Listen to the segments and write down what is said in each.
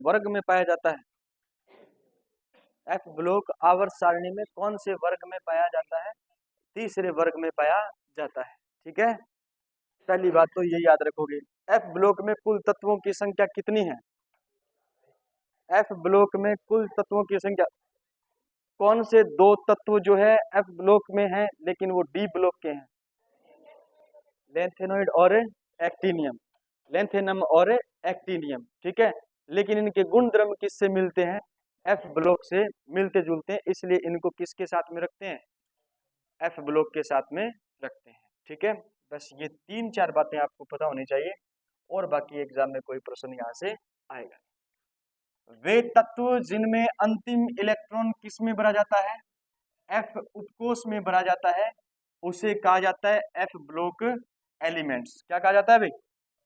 वर्ग में पाया जाता है? एफ ब्लॉक आवर्त सारणी में कौन से वर्ग में पाया जाता है? तीसरे वर्ग में पाया जाता है। ठीक है, पहली बात तो ये याद रखोगे। एफ ब्लॉक में कुल तत्वों की संख्या कितनी है? एफ ब्लॉक में कुल तत्वों की संख्या, कौन से दो तत्व जो है एफ ब्लॉक में है लेकिन वो डी ब्लॉक के हैं? लेंथेनॉइड और एक्टिनियम, लेंथेनम और एक्टिनियम। ठीक है, लेकिन इनके गुण धर्म किससे मिलते हैं? एफ ब्लॉक से मिलते जुलते हैं, इसलिए इनको किसके साथ में रखते हैं? एफ ब्लॉक के साथ में रखते हैं। ठीक है, बस ये 3-4 बातें आपको पता होनी चाहिए, और बाकी एग्जाम में कोई प्रश्न यहाँ से आएगा। वे तत्व जिनमें अंतिम इलेक्ट्रॉन किस में भरा जाता है? एफ उपकोष में भरा जाता है, उसे कहा जाता है एफ ब्लॉक एलिमेंट्स। क्या कहा जाता है भाई?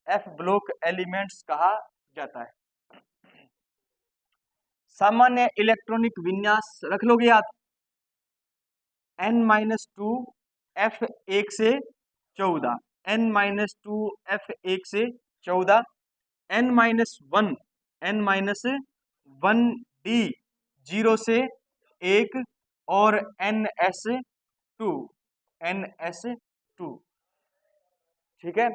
एफ ब्लॉक एलिमेंट्स कहा जाता है। सामान्य इलेक्ट्रॉनिक विन्यास रख लोगे याद, n-2 f1 से 14, n-2 f1 से 14, n-1 d 0 से 1 और ns2। ठीक है,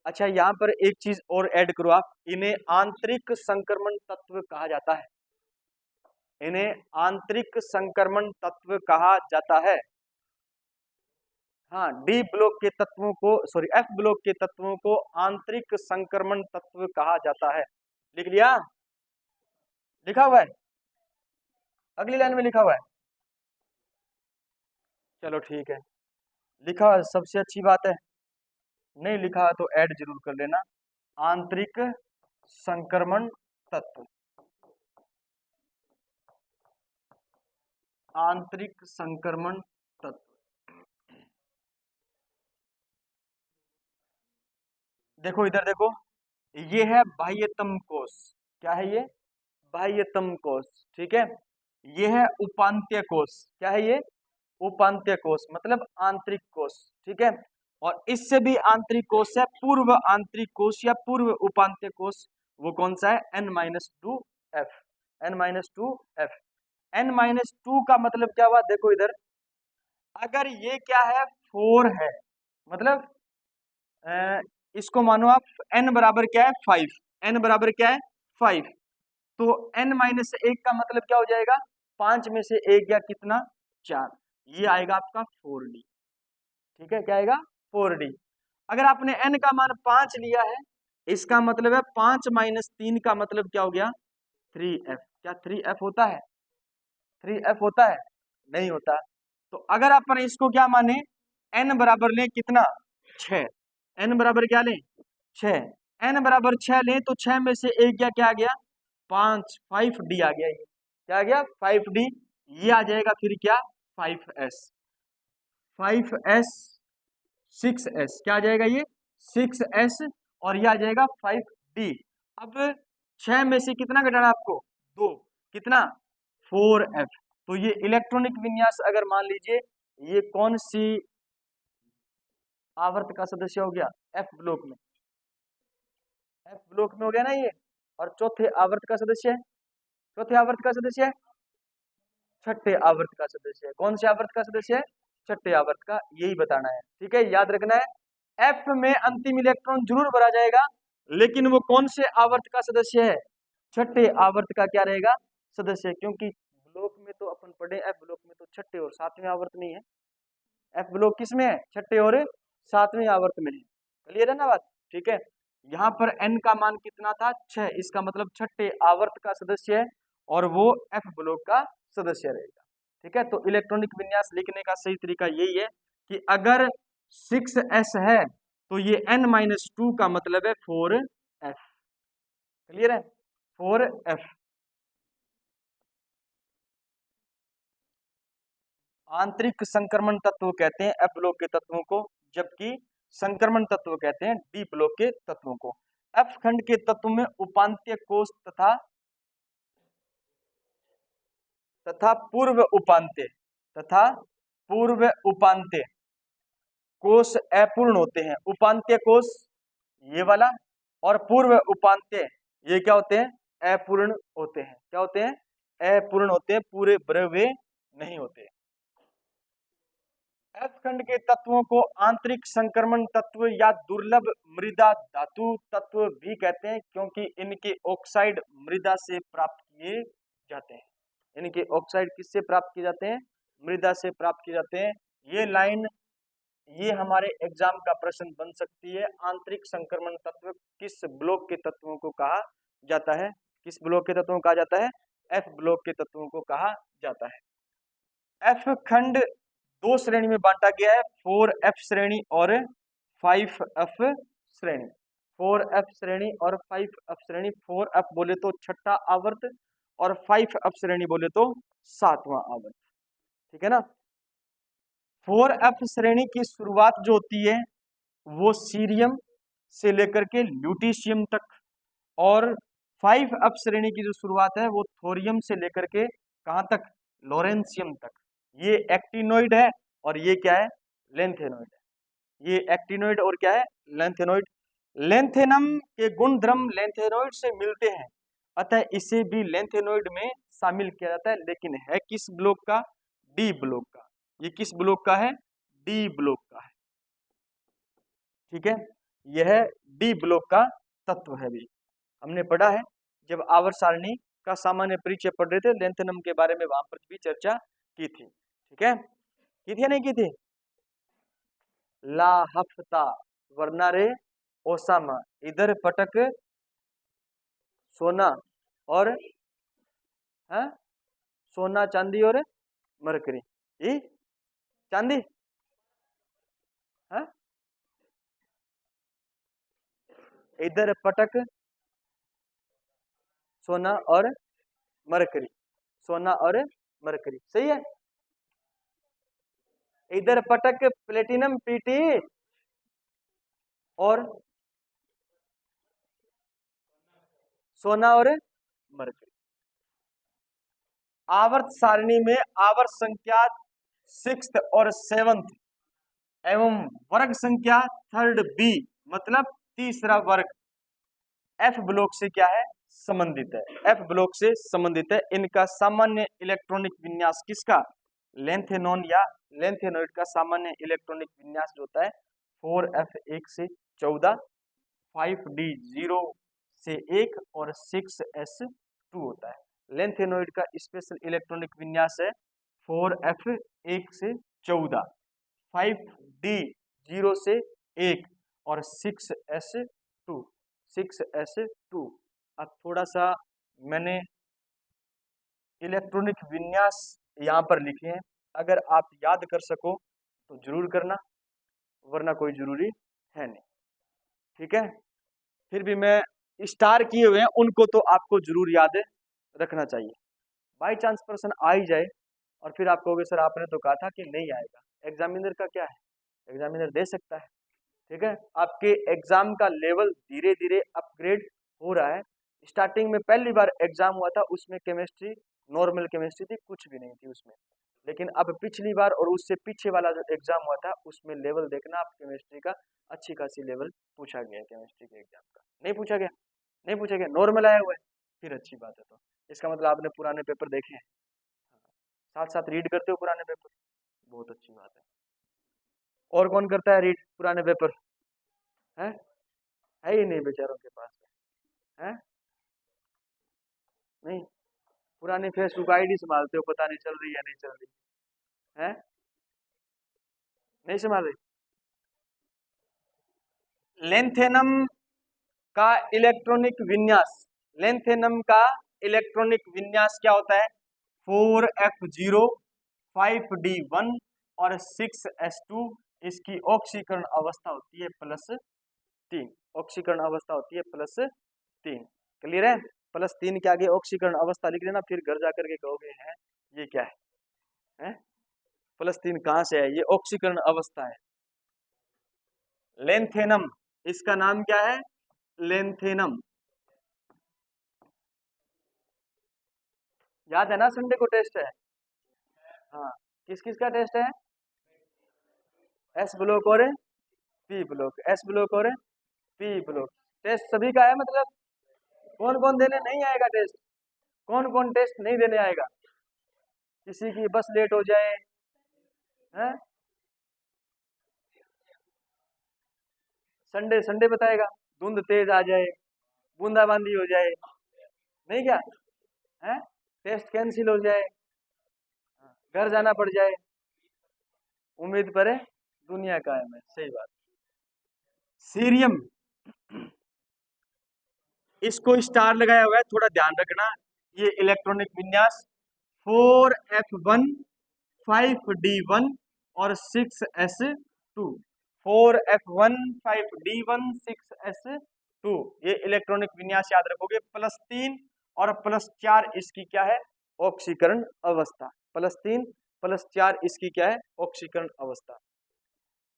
अच्छा यहाँ पर एक चीज और ऐड करो आप, इन्हें आंतरिक संक्रमण तत्व कहा जाता है। इन्हें आंतरिक संक्रमण तत्व कहा जाता है। हाँ, डी ब्लॉक के तत्वों को, सॉरी एफ ब्लॉक के तत्वों को आंतरिक संक्रमण तत्व कहा जाता है। लिख लिया? लिखा हुआ है, अगली लाइन में लिखा हुआ है। चलो ठीक है, लिखा हुआ है सबसे अच्छी बात है, नहीं लिखा है तो ऐड जरूर कर लेना। आंतरिक संक्रमण तत्व, आंतरिक संक्रमण तत्व। देखो इधर देखो, ये है बाह्यतम कोष। क्या है ये? बाह्यतम कोष। ठीक है, ये है उपांत्य कोष। क्या है ये? उपांत्य कोष, मतलब आंतरिक कोष। ठीक है, और इससे भी आंतरिक कोष है पूर्व आंतरिक कोष या पूर्व उपांत्य कोष। वो कौन सा है? n-2f, n-2f। n-2 का मतलब क्या हुआ? देखो इधर, अगर ये क्या है? 4 है, मतलब इसको मानो आप n बराबर क्या है? 5। n बराबर क्या है? 5। तो n-1 का मतलब क्या हो जाएगा? 5 में से 1 या कितना? 4। ये आएगा आपका 4d। ठीक है, क्या आएगा? 4d। अगर आपने n का मान 5 लिया है, इसका मतलब है 5 - 3 का मतलब क्या हो गया? 3f। क्या 3f होता है? 3f होता है? नहीं होता। तो अगर अपन इसको क्या माने? n बराबर लें कितना? 6। n बराबर क्या लें? 6। n बराबर 6 लें तो 6 में से 1 क्या आ गया? 5, 5d आ गया। ये क्या आ गया? 5d। ये आ जाएगा फिर क्या? 5s, 5s, 6s। क्या आ जाएगा? ये 6s, और ये आ जाएगा 5d। अब 6 में से कितना घटाना आपको? 2। कितना? 4f। तो ये इलेक्ट्रॉनिक विन्यास अगर मान लीजिए ये कौन सी आवर्त का सदस्य हो गया? एफ ब्लॉक में, एफ ब्लॉक में हो गया ना ये। और चौथे आवर्त का सदस्य है, चौथे आवर्त का सदस्य है, छठे आवर्त का सदस्य है। कौन से आवर्त का सदस्य है? छठे आवर्त का। यही बताना है। ठीक है, याद रखना है, एफ में अंतिम इलेक्ट्रॉन जरूर भरा जाएगा, लेकिन वो कौन से आवर्त का सदस्य है? छठे आवर्त का क्या रहेगा? सदस्य। क्योंकि ब्लॉक में तो अपन पढ़े, एफ ब्लॉक में तो छठे और सातवें आवर्त में ही है। एफ ब्लॉक किस में है? छठे और सातवें आवर्त में है। क्लियर है ना बात? ठीक है, यहाँ पर n का मान कितना था? 6। इसका मतलब छठे आवर्त का सदस्य है, और वो एफ ब्लॉक का सदस्य रहेगा। ठीक है, तो इलेक्ट्रॉनिक विन्यास लिखने का सही तरीका यही है कि अगर 6s है तो ये n-2 का मतलब है 4f। क्लियर है? 4f। आंतरिक संक्रमण तत्व कहते हैं एफ ब्लॉक के तत्वों को, जबकि संक्रमण तत्व कहते हैं डी ब्लॉक के तत्वों को। एफ खंड के तत्व में उपांत्य कोष तथा पूर्व उपांत्य कोष अपूर्ण होते हैं। उपांत्य कोष ये वाला, और पूर्व उपांत्य ये क्या होते हैं? अपूर्ण होते हैं। क्या होते हैं? अपूर्ण होते हैं, पूरे भरे हुए नहीं होते। एफ खंड के तत्वों को आंतरिक संक्रमण तत्व या दुर्लभ मृदा धातु तत्व भी कहते हैं, क्योंकि इनके ऑक्साइड मृदा से प्राप्त किए जाते हैं। इनके ऑक्साइड किससे प्राप्त किए जाते हैं? मृदा से प्राप्त किए जाते हैं। ये लाइन, ये हमारे एग्जाम का प्रश्न बन सकती है। आंतरिक संक्रमण तत्व किस ब्लॉक के तत्वों को कहा जाता है? किस ब्लॉक के तत्वों को कहा जाता है? एफ ब्लॉक के तत्वों को कहा जाता है। एफ खंड दो श्रेणी में बांटा गया है, 4F श्रेणी और 5F श्रेणी। 4F श्रेणी और 5F श्रेणी। 4F बोले तो छठा आवर्त और 5F श्रेणी बोले तो सातवां आवर्त। ठीक है ना? 4F श्रेणी की शुरुआत जो होती है वो सीरियम से लेकर के ल्यूटीशियम तक, और 5F श्रेणी की जो शुरुआत है वो थोरियम से लेकर के कहां तक? लॉरेंशियम तक। ये एक्टिनोइड है और ये क्या है? लेंथेनोइड है। ये एक्टिनोइड और क्या है? लेंथेनोइड। लेंथेनम के गुण धर्म लेंथेनोइड से मिलते हैं, अतः इसे भी लेंथेनोइड में शामिल किया जाता है, लेकिन है किस ब्लॉक का? डी ब्लॉक का। ये किस ब्लॉक का है? डी ब्लॉक का है। ठीक है, यह डी ब्लॉक का तत्व है। भी हमने पढ़ा है जब आवर्त सारणी का सामान्य परिचय पढ़ रहे थे, लेंथेनम के बारे में वहां पर भी चर्चा की थी। ठीक है, की थी या नहीं की थी? ला हफ्ता वरना रे ओसामा, इधर पटक सोना और सोना चांदी और मरकरी। ये चांदी है, इधर पटक सोना और मरकरी। सोना और मरकरी सही है। इधर पटक प्लेटिनम पीटी और सोना और मरकरी। आवर्त सारणी में आवर्त संख्या 6th और 7th एवं वर्ग संख्या 3rd बी मतलब तीसरा वर्ग एफ ब्लॉक से क्या है? संबंधित है। एफ ब्लॉक से संबंधित है। इनका सामान्य इलेक्ट्रॉनिक विन्यास किसका? लेंथेनॉन या लेंथेनोइड का सामान्य इलेक्ट्रॉनिक विन्यास जो होता है 4F1 से 14, 5D0 से 1 और 6S2 होता है। लेंथेनोइड का स्पेशल इलेक्ट्रॉनिक विन्यास है 4F1 से 14, 5D0 से 1 और 6S2। अब थोड़ा सा मैंने इलेक्ट्रॉनिक विन्यास यहाँ पर लिखे हैं, अगर आप याद कर सको तो जरूर करना, वरना कोई जरूरी है नहीं। ठीक है, फिर भी मैं स्टार किए हुए हैं उनको तो आपको जरूर याद रखना चाहिए। बाई चांस प्रश्न आ ही जाए और फिर आप कहोगे सर आपने तो कहा था कि नहीं आएगा। एग्जामिनर का क्या है? एग्जामिनर दे सकता है। ठीक है, आपके एग्जाम का लेवल धीरे धीरे अपग्रेड हो रहा है। स्टार्टिंग में पहली बार एग्जाम हुआ था उसमें केमिस्ट्री, नॉर्मल केमिस्ट्री थी, कुछ भी नहीं थी उसमें। लेकिन अब पिछली बार और उससे पीछे वाला जो एग्जाम हुआ था उसमें लेवल देखना आप, केमिस्ट्री का अच्छी खासी लेवल पूछा गया है केमिस्ट्री के एग्जाम का। नहीं पूछा गया? नहीं पूछा गया, नॉर्मल आया हुआ है, फिर अच्छी बात है। तो इसका मतलब आपने पुराने पेपर देखे हैं, साथ साथ रीड करते हो पुराने पेपर, बहुत अच्छी बात है। और कौन करता है रीड पुराने पेपर? है ही नहीं बेचारों के पास है। नहीं, पुरानी फेसबुक आईडी संभालते हो, पता नहीं चल रही है नहीं चल रही है, नहीं संभाल रही। लेंथेनम का इलेक्ट्रॉनिक विन्यास, लेंथेनम का इलेक्ट्रॉनिक विन्यास क्या होता है? 4F0, 5D1 और 6S2। इसकी ऑक्सीकरण अवस्था होती है +3। ऑक्सीकरण अवस्था होती है +3। क्लियर है? +3 के आगे ऑक्सीकरण अवस्था लिख लेना, फिर घर जाकर के कहोगे हैं ये क्या है? +3 कहां से है? ये ऑक्सीकरण अवस्था है। लेंथेनम, इसका नाम क्या है? लेंथेनम। याद है ना, संडे को टेस्ट है। हाँ, किस किस का टेस्ट है? एस ब्लॉक और पी ब्लॉक, एस ब्लॉक और पी ब्लॉक टेस्ट सभी का है। मतलब कौन कौन देने नहीं आएगा टेस्ट? कौन कौन टेस्ट नहीं देने आएगा? किसी की बस लेट हो जाए, हैं? संडे संडे बताएगा, धुंध तेज आ जाए, बूंदाबांदी हो जाए, नहीं क्या है, टेस्ट कैंसिल हो जाए, घर जाना पड़ जाए, उम्मीद पर है दुनिया कायम है। सही बात। सीरियम, इसको स्टार लगाया हुआ है, थोड़ा ध्यान रखना। ये इलेक्ट्रॉनिक विन्यास 4F1 5D1 और 6S2, 4F1 5D1 6S2, ये इलेक्ट्रॉनिक विन्यास याद रखोगे। +3 और +4 इसकी क्या है? ऑक्सीकरण अवस्था। +3 +4 इसकी क्या है? ऑक्सीकरण अवस्था।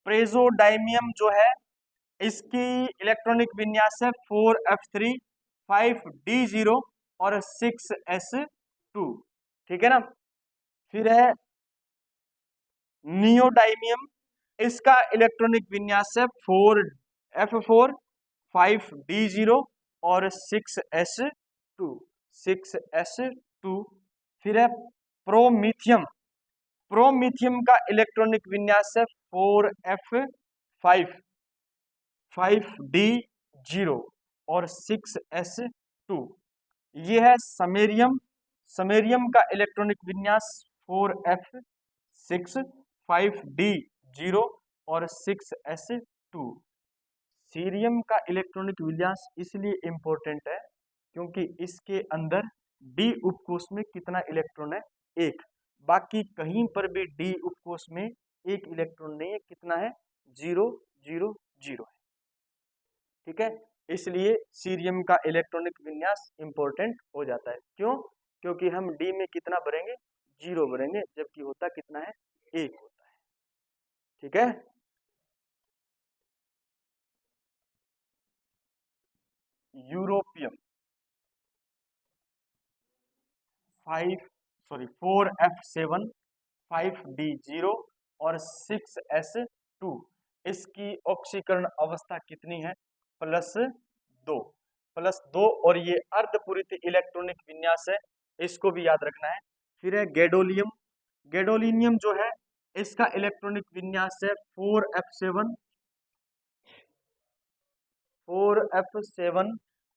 प्रेजोडाइमियम जो है, इसकी इलेक्ट्रॉनिक विन्यास है 4F3 5D0 और 6S2, ठीक है ना। फिर है नियोडाइमियम, इसका इलेक्ट्रॉनिक विन्यास है 4F4 5D0 और 6S2, 6S2। फिर है प्रोमीथियम, प्रोमीथियम का इलेक्ट्रॉनिक विन्यास है 4F5 5D0 और 6S2। ये है समेरियम, समेरियम का इलेक्ट्रॉनिक विन्यास 4F6 5D0 और 6S2। सीरियम का इलेक्ट्रॉनिक विन्यास इसलिए इंपॉर्टेंट है क्योंकि इसके अंदर डी उपकोष में कितना इलेक्ट्रॉन है? एक। बाकी कहीं पर भी डी उपकोष में एक इलेक्ट्रॉन नहीं है, कितना है? 0 0 0 है, ठीक है। इसलिए सीरियम का इलेक्ट्रॉनिक विन्यास इंपॉर्टेंट हो जाता है। क्यों? क्योंकि हम डी में कितना भरेंगे? 0 भरेंगे, जबकि होता कितना है? 1 होता है, ठीक है। यूरोपियम 4F7 5D0 और 6S2, इसकी ऑक्सीकरण अवस्था कितनी है? +2, +2। और ये अर्धपूरित इलेक्ट्रॉनिक विन्यास है, इसको भी याद रखना है। फिर है गैडोलियम, गैडोलिनियम जो है, इसका इलेक्ट्रॉनिक विन्यास है 4F7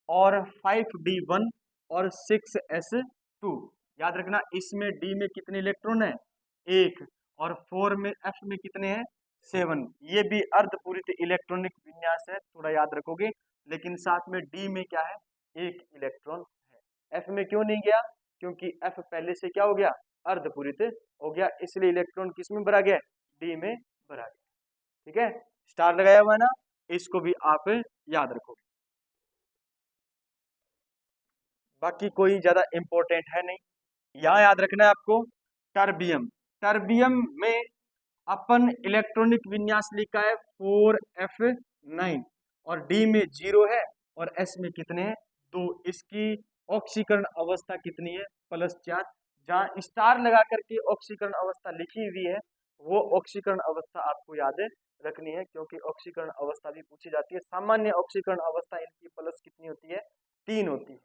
और 5D1 और 6S2। याद रखना, इसमें डी में कितने इलेक्ट्रॉन है? 1। और 4 में एफ में कितने हैं? 7। ये भी अर्धपूरित इलेक्ट्रॉनिक विन्यास है, थोड़ा याद रखोगे। लेकिन साथ में डी में क्या है? 1 इलेक्ट्रॉन है। एफ में क्यों नहीं गया? क्योंकि एफ पहले से क्या हो गया? अर्धपूरित हो गया, इसलिए इलेक्ट्रॉन किस में भरा गया? डी में भरा गया, ठीक है। स्टार लगाया हुआ है ना, इसको भी आप याद रखोगे। बाकी कोई ज्यादा इंपॉर्टेंट है नहीं। यहाँ याद रखना है आपको टर्बियम, टर्बियम में अपन इलेक्ट्रॉनिक विन्यास लिखा है 4F9 और डी में 0 है और एस में कितने हैं? 2। इसकी ऑक्सीकरण अवस्था कितनी है? +4। जहाँ स्टार लगा करके ऑक्सीकरण अवस्था लिखी हुई है, वो ऑक्सीकरण अवस्था आपको याद रखनी है, क्योंकि ऑक्सीकरण अवस्था भी पूछी जाती है। सामान्य ऑक्सीकरण अवस्था इनकी प्लस कितनी होती है? 3 होती है।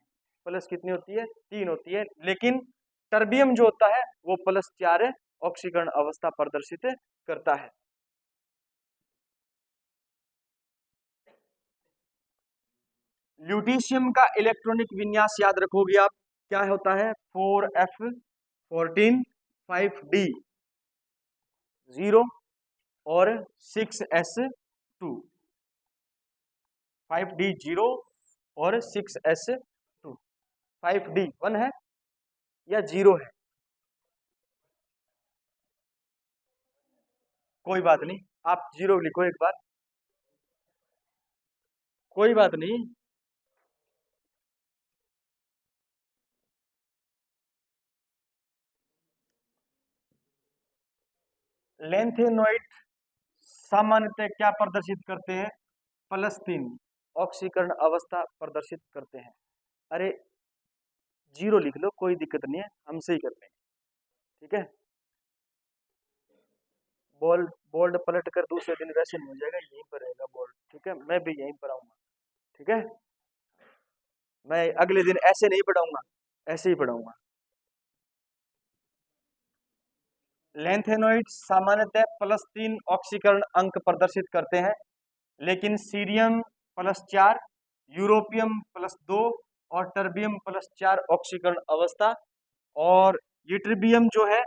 प्लस कितनी होती है? 3 होती है। लेकिन टर्बियम जो होता है वो +4 ऑक्सीकरण अवस्था प्रदर्शित करता है। ल्यूटीशियम का इलेक्ट्रॉनिक विन्यास याद रखोगे आप, क्या होता है? 4F14 5D0 और 6S2, 5D0 और 6S2। 5D1 है या 0 है? कोई बात नहीं, आप 0 लिखो एक बार, कोई बात नहीं। लेंथेनोइड सामान्यतः क्या प्रदर्शित करते हैं? +3 ऑक्सीकरण अवस्था प्रदर्शित करते हैं। अरे 0 लिख लो, कोई दिक्कत नहीं है, हमसे ही कर लेंगे, ठीक है। बोल्ड बोल्ड पलट कर दूसरे दिन वैसे नहीं हो जाएगा, यहीं पर रहेगा बोल्ड, ठीक है। मैं भी यहीं पर आऊंगा, ठीक है। मैं अगले दिन ऐसे नहीं पढ़ाऊंगा, ऐसे ही पढ़ाऊंगा। लेंथेनोइड सामान्यतः +3 ऑक्सीकरण अंक प्रदर्शित करते हैं, लेकिन सीरियम +4, यूरोपियम +2 और टर्बियम +4 ऑक्सीकरण अवस्था, और यूट्रिबियम जो है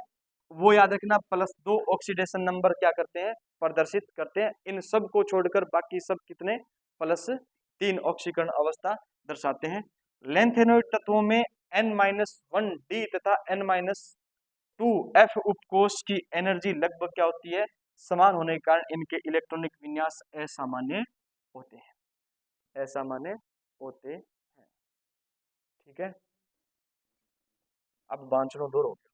वो याद रखना +2 ऑक्सीडेशन नंबर क्या करते हैं, प्रदर्शित करते हैं। इन सब को छोड़कर बाकी सब कितने, +3 ऑक्सीकरण अवस्था दर्शाते हैं। लेंथेनोइड तत्वों में N-1D तथा N-2F उपकोष की एनर्जी लगभग क्या होती है, समान होने के कारण इनके इलेक्ट्रॉनिक विन्यास असामान्य होते हैं, असामान्य होते हैं। ठीक है, अब बांचड़ों दूर हो गया।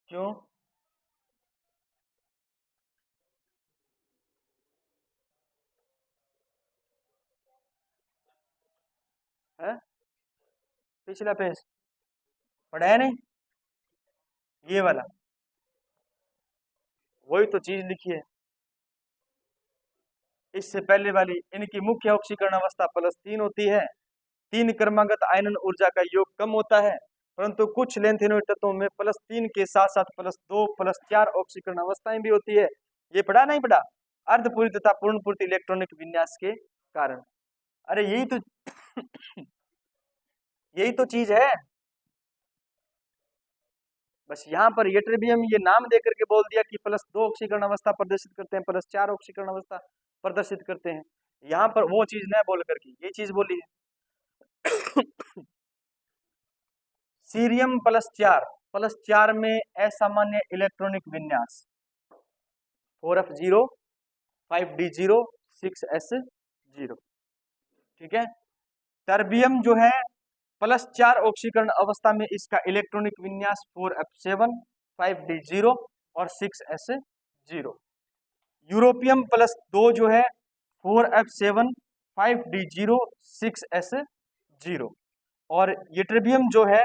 क्यों? है पिछला पेज पढ़ा है नहीं, ये वाला वही तो चीज लिखी है। इससे पहले वाली इनकी मुख्य ऑक्सीकरण अवस्था +3 होती है। 3 क्रमागत आयनन ऊर्जा का योग कम होता है, परंतु कुछ लेंथेनोइड तत्वों में +3 के साथ साथ +2 +4 ऑक्सीकरण अवस्थाएं भी होती है। ये पढ़ा नहीं पढ़ा? अर्धपूरी तथा पूर्णपूरित इलेक्ट्रॉनिक विन्यास के कारण। अरे यही तो यही तो चीज है। बस यहाँ पर यट्रिबियम ये नाम देकर के बोल दिया कि +2 ऑक्सीकरण अवस्था प्रदर्शित करते हैं, +4 ऑक्सीकरण अवस्था प्रदर्शित करते हैं। यहाँ पर वो चीज न बोल करके ये चीज बोली है। सीरियम +4 में असामान्य इलेक्ट्रॉनिक विन्यास 4f0 5d0 6s0। ठीक है, टर्बियम जो है +4 ऑक्सीकरण अवस्था में इसका इलेक्ट्रॉनिक विन्यास 4f7 5d0 और 6s0। यूरोपियम +2 जो है 4f7 5d0 6s0। और यट्रिबियम जो है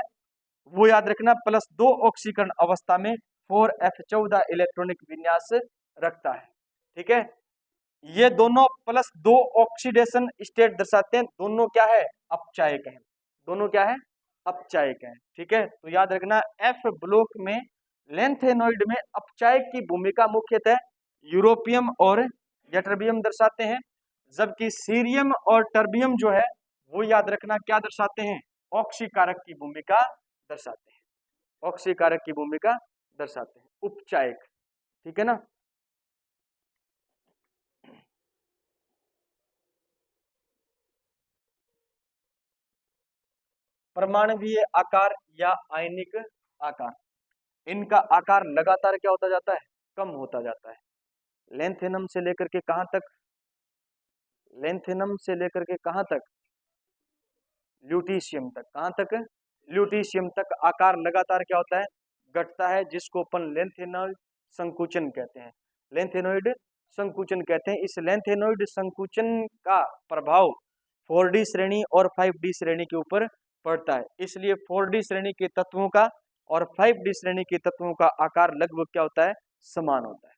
वो याद रखना +2 ऑक्सीकरण अवस्था में 4f14 इलेक्ट्रॉनिक विन्यास रखता है। ठीक है, ये दोनों +2 ऑक्सीडेशन स्टेट दर्शाते हैं। दोनों क्या है, अपचायक है। दोनों क्या है, अपचायक है। ठीक है, तो याद रखना F ब्लॉक में लेंथेनोइड में अपचायक की भूमिका मुख्यतः यूरोपियम और यट्रिबियम दर्शाते हैं, जबकि सीरियम और टर्बियम जो है वो याद रखना क्या दर्शाते हैं, ऑक्सीकारक की भूमिका दर्शाते हैं, ऑक्सीकारक की भूमिका दर्शाते हैं, उपचायक। ठीक है ना। परमाणुवीय आकार या आयनिक आकार, इनका आकार लगातार क्या होता जाता है, कम होता जाता है। लेंथेनम से लेकर के कहां तक, लेंथेनम से लेकर के कहां तक, ल्यूटीशियम तक। कहां तक, ल्यूटीशियम तक आकार लगातार क्या होता है, घटता है, जिसको अपन लेंथेनॉइड संकुचन कहते हैं। लेंथेनोइड संकुचन कहते हैं। इस लेंथेनोइड संकुचन का प्रभाव 4D श्रेणी और 5D श्रेणी के ऊपर पड़ता है। इसलिए 4D श्रेणी के तत्वों का और 5D श्रेणी के तत्वों का आकार लगभग क्या होता है, समान होता है।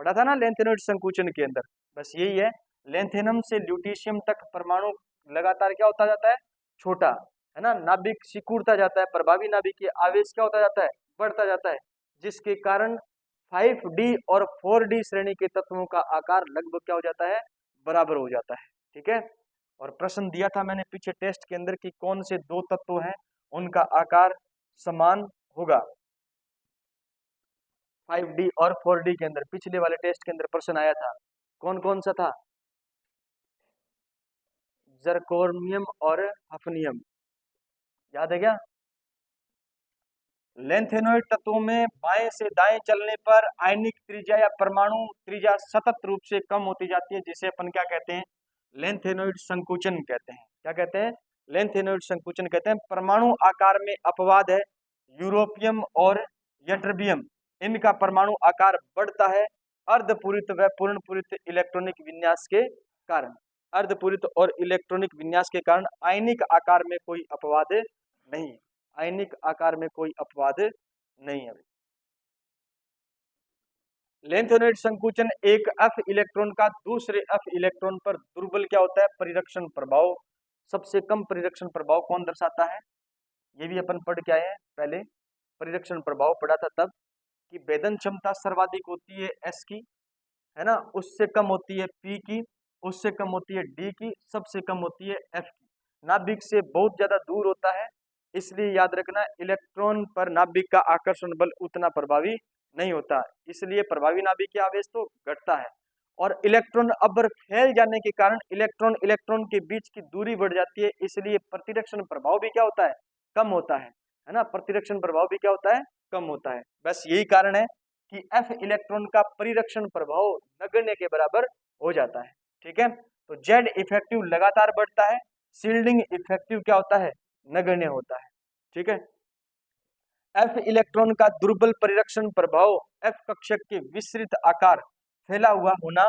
पढ़ा था ना लेंथेनोइड संकुचन के अंदर। बस यही है, लेंथेनम से ल्यूटीशियम तक परमाणु लगातार क्या होता जाता है, छोटा, है ना, नाभिक सिकुड़ता जाता है, प्रभावी नाभिक के आवेश क्या होता जाता है, बढ़ता जाता है, जिसके कारण 5D और 4D श्रेणी के तत्वों का आकार लगभग क्या हो जाता है, बराबर हो जाता है। ठीक है, और प्रश्न दिया था मैंने पीछे टेस्ट के अंदर कि कौन से दो तत्व हैं उनका आकार समान होगा 5D और 4D के अंदर। पिछले वाले टेस्ट के अंदर प्रश्न आया था, कौन कौन सा था, जर्कोनियम और हफनियम, याद है क्या। लेंथेनोइड तत्वों में बाएं से दाएं चलने पर आयनिक त्रिज्या या परमाणु त्रिज्या सतत रूप से कम होती जाती है, जिसे अपन क्या कहते हैं, लेंथेनोइड संकुचन कहते हैं। क्या कहते हैं, लेंथेनोइड संकुचन कहते हैं। परमाणु आकार में अपवाद है, यूरोपियम और यट्रिबियम, इनका परमाणु आकार बढ़ता है अर्धपूरित व पूर्णपूरित इलेक्ट्रॉनिक विन्यास के कारण। अर्धपूरित और इलेक्ट्रॉनिक विन्यास के कारण आयनिक आकार में कोई अपवाद नहीं है। आयनिक आकार में कोई अपवाद नहीं है। लेंथेनॉइड संकुचन एक एफ इलेक्ट्रॉन का दूसरे एफ इलेक्ट्रॉन पर दुर्बल क्या होता है, परिरक्षण प्रभाव। सबसे कम परिरक्षण प्रभाव कौन दर्शाता है, ये भी अपन पढ़ के आए हैं पहले, परिरक्षण प्रभाव पढ़ा था तब कि भेदन क्षमता सर्वाधिक होती है एस की, है ना, उससे कम होती है पी की, उससे कम होती है डी की, सबसे कम होती है एफ की। नाभिक से बहुत ज्यादा दूर होता है, इसलिए याद रखना इलेक्ट्रॉन पर नाभिक का आकर्षण बल उतना प्रभावी नहीं होता, इसलिए प्रभावी नाभिकीय आवेश तो घटता है। और इलेक्ट्रॉन अबर फैल जाने के कारण इलेक्ट्रॉन इलेक्ट्रॉन के बीच की दूरी बढ़ जाती है, इसलिए प्रतिरक्षण प्रभाव भी क्या होता है, कम होता है ना, प्रतिरक्षण प्रभाव भी क्या होता है, कम होता है। बस यही कारण है कि एफ इलेक्ट्रॉन का परिरक्षण प्रभाव नगण्य के बराबर हो जाता है। ठीक है, तो जेड इफेक्टिव लगातार बढ़ता है, शील्डिंग इफेक्टिव क्या होता है, नगण्य होता है। ठीक है, एफ इलेक्ट्रॉन का दुर्बल परिरक्षण प्रभाव एफ कक्षक के विस्तृत आकार फैला हुआ होना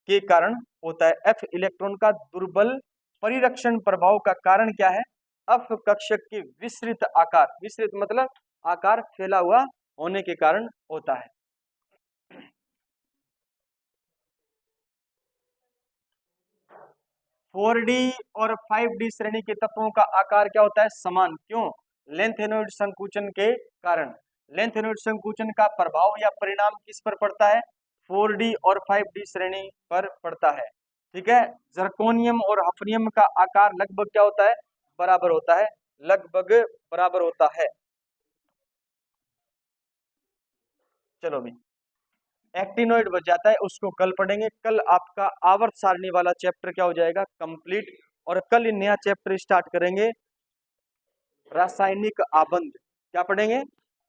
के कारण होता है। एफ इलेक्ट्रॉन का दुर्बल परिरक्षण प्रभाव का कारण क्या है, एफ कक्षक के विस्तृत आकार, विस्तृत मतलब आकार फैला हुआ होने के कारण होता है। फोर डी और 5D श्रेणी के तत्वों का आकार क्या होता है, समान। क्यों, लेंथेनॉइड संकुचन के कारण। लेंथेनॉइड संकुचन का प्रभाव या परिणाम किस पर पड़ता है, 4D और 5D श्रेणी पर पड़ता है। ठीक है, जर्कोनियम और हफनियम का आकार लगभग क्या होता है, बराबर होता है, लगभग बराबर होता है। चलो भी एक्टिनोइड बच जाता है, उसको कल पढ़ेंगे। कल आपका आवर्त सारणी वाला चैप्टर क्या हो जाएगा, कंप्लीट। और कल नया चैप्टर स्टार्ट करेंगे, रासायनिक आबंध। क्या पढ़ेंगे,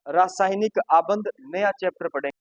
रासायनिक आबंध, नया चैप्टर पढ़ेंगे।